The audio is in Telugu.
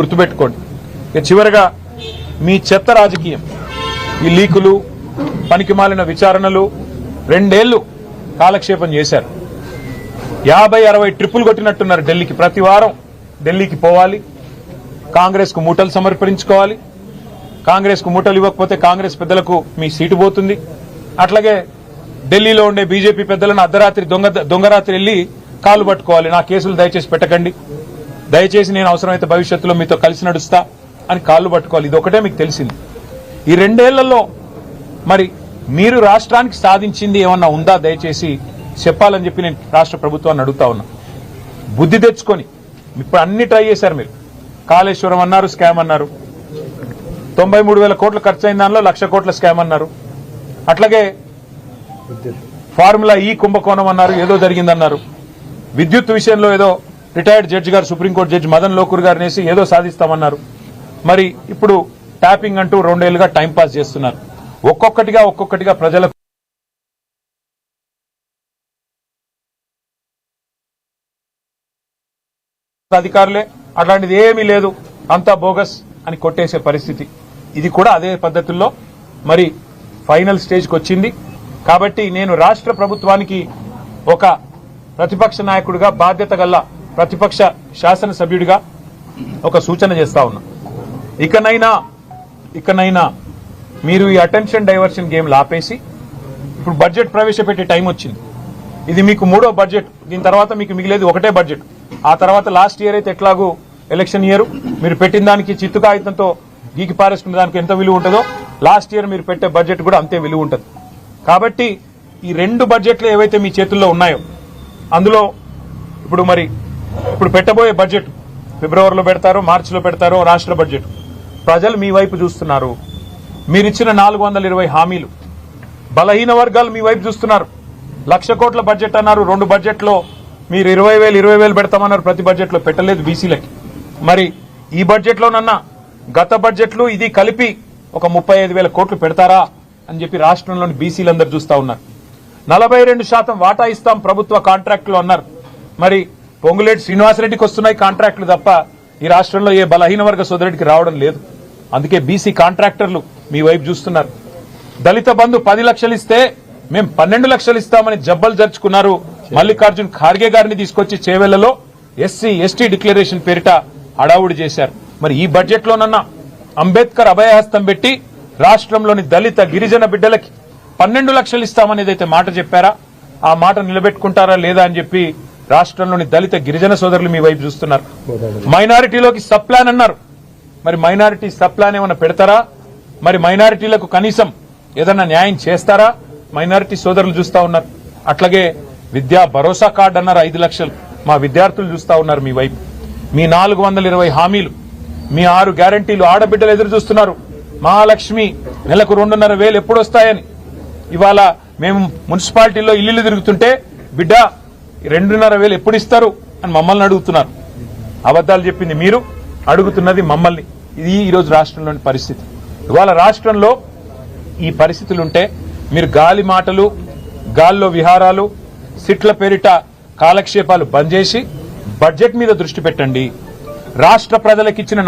గుర్తుపెట్టుకోండి. చివరగా మీ చెత్త రాజకీయం, ఈ లీకులు, పనికిమాలిన విచారణలు 2 ఏళ్లు కాలక్షేపం చేశారు. 50-60 ట్రిప్పులు కొట్టినట్టున్నారు ఢిల్లీకి. ప్రతి వారం ఢిల్లీకి పోవాలి, కాంగ్రెస్ కు మూటలు సమర్పించుకోవాలి. కాంగ్రెస్ కు మూటలు ఇవ్వకపోతే కాంగ్రెస్ పెద్దలకు మీ సీటు పోతుంది. అట్లాగే ఢిల్లీలో ఉండే బీజేపీ పెద్దలను అర్ధరాత్రి దొంగరాత్రి వెళ్లి కాలు పట్టుకోవాలి. నా కేసులు దయచేసి పెట్టకండి, దయచేసి నేను అవసరమైతే భవిష్యత్తులో మీతో కలిసి నడుస్తా అని కాళ్లు పట్టుకోవాలి. ఇది ఒకటే మీకు తెలిసింది. ఈ 2 ఏళ్లలో మరి మీరు రాష్ట్రానికి సాధించింది ఏమన్నా ఉందా దయచేసి చెప్పాలని చెప్పి నేను రాష్ట్ర ప్రభుత్వాన్ని అడుగుతా ఉన్నా. బుద్ధి తెచ్చుకొని ఇప్పుడు అన్ని ట్రై చేశారు మీరు. కాళేశ్వరం అన్నారు, స్కామ్ అన్నారు. 93,000 కోట్లు ఖర్చు అయిన దానిలో 1,00,000 కోట్ల స్కామ్ అన్నారు. అట్లాగే ఫార్ములా ఈ కుంభకోణం అన్నారు, ఏదో జరిగిందన్నారు. విద్యుత్ విషయంలో ఏదో రిటైర్డ్ జడ్జి గారు, సుప్రీంకోర్టు జడ్జి మదన్ లోకూర్ గారు నేసి ఏదో సాధిస్తామన్నారు. మరి ఇప్పుడు ట్యాపింగ్ అంటూ 2 ఏళ్లుగా టైంపాస్ చేస్తున్నారు. ఒక్కొక్కటిగా ప్రజలకు అధికారులే అట్లాంటిది ఏమీ లేదు, అంతా బోగస్ అని కొట్టేసే పరిస్థితి. ఇది కూడా అదే పద్ధతుల్లో మరి ఫైనల్ స్టేజ్కి వచ్చింది. కాబట్టి నేను రాష్ట్ర ప్రభుత్వానికి ఒక ప్రతిపక్ష నాయకుడిగా, బాధ్యత గల ప్రతిపక్ష శాసనసభ్యుడిగా ఒక సూచన చేస్తా ఉన్నా. ఇకనైనా మీరు ఈ అటెన్షన్ డైవర్షన్ గేమ్ ఆపేసి ఇప్పుడు బడ్జెట్ ప్రవేశపెట్టే టైం వచ్చింది. ఇది మీకు 3వ బడ్జెట్. దీని తర్వాత మీకు మిగిలేది ఒకటే బడ్జెట్. ఆ తర్వాత లాస్ట్ ఇయర్ అయితే ఎట్లాగూ ఎలక్షన్ ఇయర్, మీరు పెట్టిన దానికి చిత్తు కాగితంతో గీకి పారేసుకునే దానికి ఎంత విలువ ఉంటుందో లాస్ట్ ఇయర్ మీరు పెట్టే బడ్జెట్ కూడా అంతే విలువ ఉంటుంది. కాబట్టి ఈ 2 బడ్జెట్లు ఏవైతే మీ చేతుల్లో ఉన్నాయో అందులో ఇప్పుడు పెట్టబోయే బడ్జెట్ ఫిబ్రవరిలో పెడతారో, మార్చిలో పెడతారో రాష్ట్ర బడ్జెట్. ప్రజలు మీ వైపు చూస్తున్నారు. మీరిచ్చిన 420 హామీలు, బలహీన వర్గాలు మీ వైపు చూస్తున్నారు. 1,00,000 కోట్ల బడ్జెట్ అన్నారు. 2 బడ్జెట్లో మీరు 20,000 పెడతామన్నారు. ప్రతి బడ్జెట్లో పెట్టలేదు బీసీలకి. మరి ఈ బడ్జెట్లోనన్నా గత బడ్జెట్లు ఇది కలిపి ఒక 35,000 కోట్లు పెడతారా అని చెప్పి రాష్ట్రంలోని బీసీలందరూ చూస్తా ఉన్నారు. 42% వాటా ఇస్తాం ప్రభుత్వ కాంట్రాక్టులు అన్నారు. మరి పొంగులేటి శ్రీనివాసరెడ్డికి వస్తున్నాయి కాంట్రాక్టులు తప్ప ఈ రాష్ట్రంలో ఏ బలహీన వర్గ సోదరుడికి రావడం లేదు. అందుకే బీసీ కాంట్రాక్టర్లు మీ వైపు చూస్తున్నారు. దళిత బంధు 10 లక్షలు ఇస్తే మేము 12 లక్షలు ఇస్తామని జబ్బలు జరుచుకున్నారు. మల్లికార్జున్ ఖార్గే గారిని తీసుకొచ్చి చేవెళ్లలో ఎస్సీ ఎస్టీ డిక్లరేషన్ పేరిట హడావుడి చేశారు. మరి ఈ బడ్జెట్లోనన్నా అంబేద్కర్ అభయహస్తం పెట్టి రాష్ట్రంలోని దళిత గిరిజన బిడ్డలకి 12 లక్షలు ఇస్తామనేది అయితే మాట చెప్పారా, ఆ మాట నిలబెట్టుకుంటారా లేదా అని చెప్పి రాష్ట్రంలోని దళిత గిరిజన సోదరులు మీ వైపు చూస్తున్నారు. మైనారిటీలోకి సబ్ ప్లాన్ అన్నారు. మరి మైనారిటీ సబ్ ప్లాన్ ఏమైనా పెడతారా? మరి మైనారిటీలకు కనీసం ఏదన్నా న్యాయం చేస్తారా? మైనారిటీ సోదరులు చూస్తా ఉన్నారు. అట్లాగే విద్యా భరోసా కార్డు అన్నారు 5 లక్షలు. మా విద్యార్థులు చూస్తా ఉన్నారు మీ వైపు. మీ 420 హామీలు, మీ 6 గ్యారంటీలు ఆడబిడ్డలు ఎదురు చూస్తున్నారు. మహాలక్ష్మి నెలకు 2,500 ఎప్పుడు వస్తాయని. ఇవాళ మేము మున్సిపాలిటీలో ఇల్లు తిరుగుతుంటే బిడ్డ 2,500 ఎప్పుడు ఇస్తారు అని మమ్మల్ని అడుగుతున్నారు. అబద్దాలు చెప్పింది మీరు, అడుగుతున్నది మమ్మల్ని. ఇది ఈరోజు రాష్ట్రంలోని పరిస్థితి. ఇవాళ రాష్ట్రంలో ఈ పరిస్థితులుంటే మీరు గాలి మాటలు, గాల్లో విహారాలు, సిట్ల పేరిట కాలక్షేపాలు బంద్ చేసి బడ్జెట్ మీద దృష్టి పెట్టండి. రాష్ట్ర ప్రజలకిచ్చిన